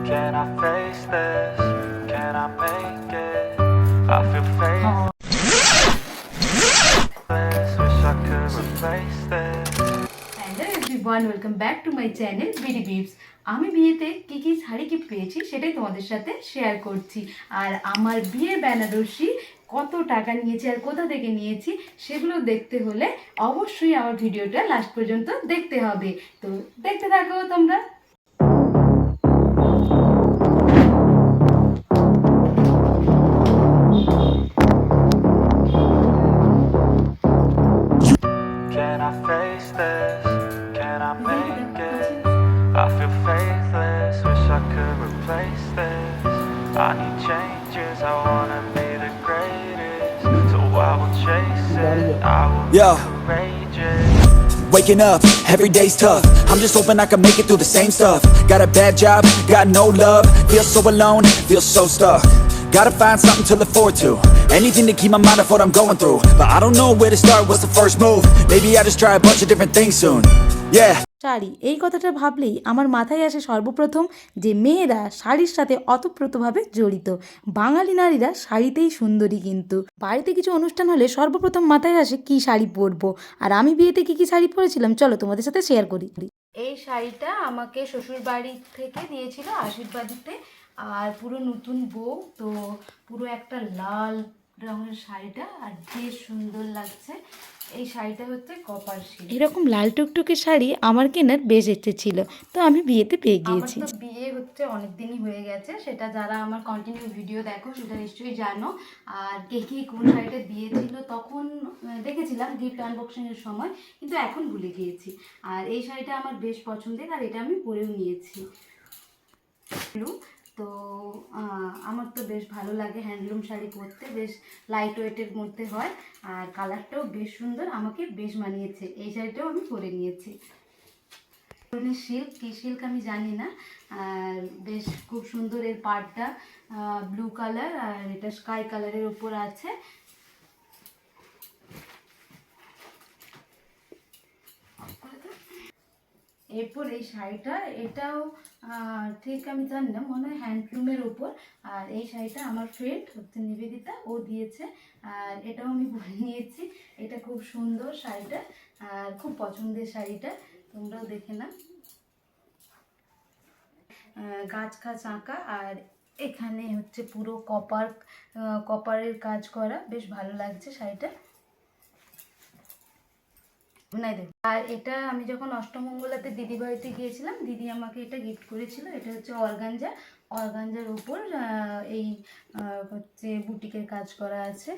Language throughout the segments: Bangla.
Can I face this? Can I make it? I feel faithless. Wish I could replace this. Hello everyone, welcome back to my channel BD beeps. আমি বিয়েতে কি কি শাড়ি গিফট পেয়েছি সেটাই তোমাদের সাথে শেয়ার করছি। আর আমার বিয়ের বেনারসি কত টাকা নিয়েছি আর কোথা থেকে নিয়েছি সেগুলো দেখতে হলে অবশ্যই আমার ভিডিওটা লাস্ট পর্যন্ত দেখতে হবে। তো দেখতে থাকো তোমরা। Can I face this? Can I make it? I feel faithless. Wish I could replace this. I need changes. I wanna be the greatest. So I will chase it. I will be courageous. Waking up, every day's tough. I'm just hoping I can make it through the same stuff. Got a bad job, got no love. Feel so alone, feel so stuck. Gotta find something to look forward to. Anything to keep my mind off what I'm going through. But I don't know where to start, what's the first move? Maybe I just try a bunch of different things soon. Yeah. Sari, এই কথাটা ভাবলেই আমার মাথায় আসে সর্বপ্রথম যে মেয়েরা শাড়ির সাথে ওতপ্রোতভাবে জড়িত। বাঙালি নারীরা শাড়িতেই সুন্দরী। কিন্তু বাড়িতে কিছু অনুষ্ঠান হলে সর্বপ্রথম মাথায় আসে কি শাড়ি পরবো। আর আমি বিয়েতে কি কি শাড়ি পরেছিলাম চলো তোমাদের সাথে শেয়ার করি। এই শাড়িটা আমাকে শ্বশুর বাড়ি থেকে দিয়েছিল আশীর্বাদীতে। আর পুরো নতুন বউ তো, পুরো একটা লাল রঙের শাড়িটা আর বেশ সুন্দর লাগছে। এই শাড়িটা হচ্ছে কপার সিল্ক। এরকম লাল টুকটুকে শাড়ি আমার কেনার বেশ ইচ্ছে ছিল, তো আমি বিয়েতে পেয়ে গিয়েছি। আমার তো বিয়ে হচ্ছে অনেক দিনই হয়ে গেছে, সেটা যারা আমার কন্টিনিউ ভিডিও দেখো সেটা নিশ্চয়ই জানো। আর কে কে কোন শাড়িটা দিয়েছিল তখন দেখেছিলাম গিফট আনবক্সিং এর সময়, কিন্তু এখন ভুলে গিয়েছি। আর এই শাড়িটা আমার বেশ পছন্দের আর এটা আমি পরেও নিয়েছি। তো আমার তো বেশ ভালো লাগে হ্যান্ডলুম শাড়ি পরতে, বেশ লাইট ওয়েটের মধ্যে হয় আর কালারটাও বেশ সুন্দর, আমাকে বেশ মানিয়েছে। এই শাড়িটাও আমি পরে নিয়েছি। সিল্ক কি সিল্ক আমি জানি না, আর বেশ খুব সুন্দর। এর পাড়টা ব্লু কালার আর এটা স্কাই কালারের উপর আছে। এরপর এই শাড়িটা, এটাও ঠিক আমি জানি না, মনে হয় হ্যান্ডলুমের উপর। আর এই শাড়িটা আমার ফ্রেন্ড হচ্ছে নিবেদিতা, ও দিয়েছে। আর এটাও আমি পরে নিয়েছি। এটা খুব সুন্দর শাড়িটা আর খুব পছন্দের শাড়িটা, তোমরাও দেখে না। গাছ খাছ আঁকা আর এখানে হচ্ছে পুরো কপারের কাজ করা, বেশ ভালো লাগছে শাড়িটা। আর এটা আমি যখন অষ্টমঙ্গলাতে দিদি বাড়িতে গিয়েছিলাম, দিদি আমাকে এটা গিফট করেছিল। এটা হচ্ছে অর্গানজার উপর এই হচ্ছে বুটিকের কাজ করা আছে।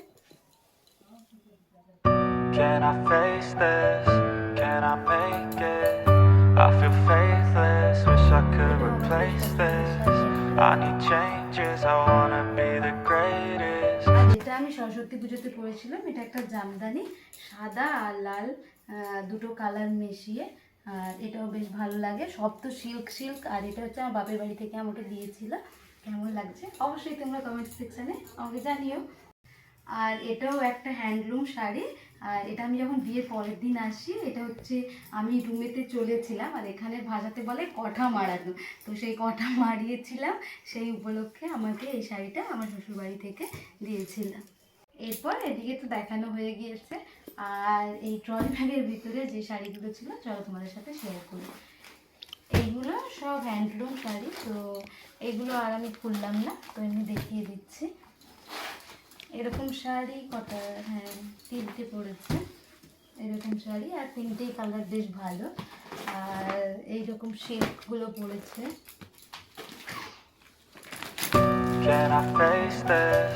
Can I face this? Can I make it? I feel faithless. Wish I could replace this. I need changes. I wanna be the greatest. আর এটা আমি সরস্বতী পুজোতে পরেছিলাম। এটা একটা জামদানি, সাদা আর লাল দুটো কালার মিশিয়ে। আর এটাও বেশ ভালো লাগে। সব তো সিল্ক। আর এটা হচ্ছে আমার বাপের বাড়ি থেকে আমাকে দিয়েছিল। কেমন লাগছে অবশ্যই তোমরা কমেন্ট সেকশানে আমাকে জানিও। আর এটাও একটা হ্যান্ডলুম শাড়ি। আর এটা আমি যখন বিয়ের পরের দিন আসি, এটা হচ্ছে আমি রুমেতে চলেছিলাম আর এখানে ভাষাতে বলে কঠা মারানো, তো সেই কঠা মারিয়েছিলাম, সেই উপলক্ষে আমাকে এই শাড়িটা আমার শ্বশুরবাড়ি থেকে দিয়েছিলাম। এরপর এদিকে তো দেখানো হয়ে গিয়েছে। আর এই ট্রলি ব্যাগের ভিতরে যে শাড়িগুলো ছিল চলো তোমাদের সাথে শেয়ার করি। এইগুলো সব হ্যান্ডলুম শাড়ি, তো এগুলো আর আমি খুললাম না, তো এমনি দেখিয়ে দিচ্ছি। এরকম শাড়ি কটা, হ্যাঁ 3টে পড়েছে এরকম শাড়ি, আর 3টেই কালার বেশ ভালো। আর এইরকম শেপগুলো পড়েছে। Can I face this?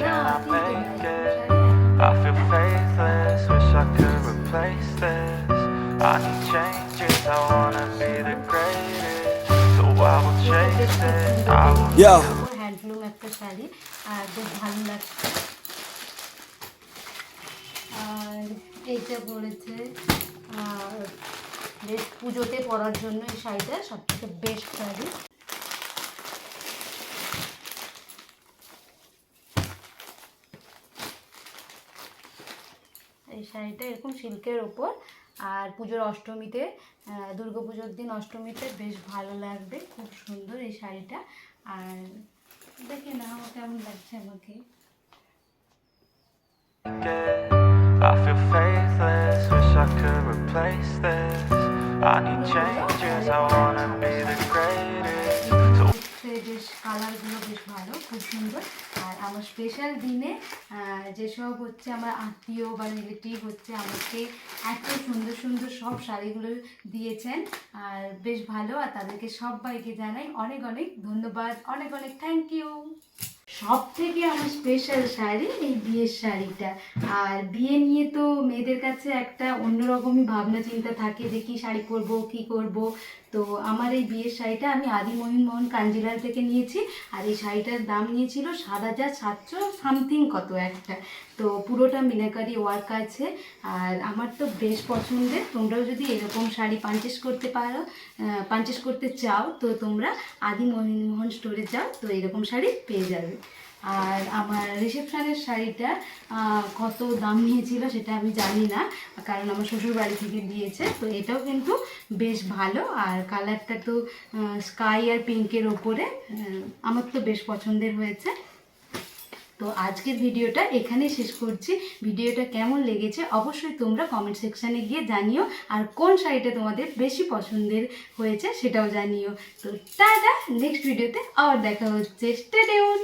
Can I make it? I feel faithless. Wish I could replace this. I need changes. I wanna be the greatest. So I will chase it. I will. Yeah. Handloom একটা শাড়ি আর বেশ ভালো লাগছে। আর এইটা পড়েছে বেশ পুজোতে পরার জন্য। এই শাড়িটা সবথেকে বেস্ট শাড়ি। এই শাড়িটা এরকম সিল্কের ওপর, আর পুজোর অষ্টমীতে দুর্গাপুজোর দিন অষ্টমীতে বেশ ভালো লাগবে, খুব সুন্দর এই শাড়িটা। আর দেখে নাও কেমন লাগছে আমাকে। I feel faithless, wish I could replace this. I need changes, I wanna be the greatest. So বেশ কালারগুলো বেশ ভালো, খুব সুন্দর। আর আমার স্পেশাল দিনে যেসব হচ্ছে আমার আত্মীয় বা রিলেটিভ হচ্ছে আমাকে এত সুন্দর সুন্দর সব শাড়িগুলো দিয়েছেন, আর বেশ ভালো। আর তাদেরকে সবাইকে জানাই অনেক অনেক ধন্যবাদ, অনেক অনেক থ্যাংক ইউ। সব থেকে আমার স্পেশাল শাড়ি এই বিয়ের শাড়িটা। আর বিয়ে নিয়ে তো মেয়েদের কাছে একটা অন্যরকমই ভাবনা চিন্তা থাকে যে কী শাড়ি পরবো কী করব। তো আমার এই বিয়ের শাড়িটা আমি আদি মোহন কাঞ্জিলাল থেকে নিয়েছি। আর এই শাড়িটার দাম নিয়েছিল 7,700 সামথিং কত একটা। তো পুরোটা মিনাকারি ওয়ার্ক আছে। আর আমার তো বেশ পছন্দের। তোমরাও যদি এরকম শাড়ি পারচেস করতে পারো, পারচেস করতে চাও, তো তোমরা আদি মোহন স্টোরে যাও, তো এরকম শাড়ি পেয়ে যাবে। আর আমার রিসেপশনের শাড়িটা কত দাম নিয়েছিল সেটা আমি জানি না, কারণ আমার শ্বশুর বাড়ি থেকে দিয়েছে। তো এটাও কিন্তু বেশ ভালো। আর কালারটা তো স্কাই আর পিঙ্কের ওপরে, আমার তো বেশ পছন্দের হয়েছে। তো আজকের ভিডিওটা এখানেই শেষ করছি। ভিডিওটা কেমন লেগেছে অবশ্যই তোমরা কমেন্ট সেকশানে গিয়ে জানিও। আর কোন শাড়িটা তোমাদের বেশি পছন্দের হয়েছে সেটাও জানিও। তো টাটা, নেক্সট ভিডিওতে আবার দেখা হচ্ছে। Stay tune.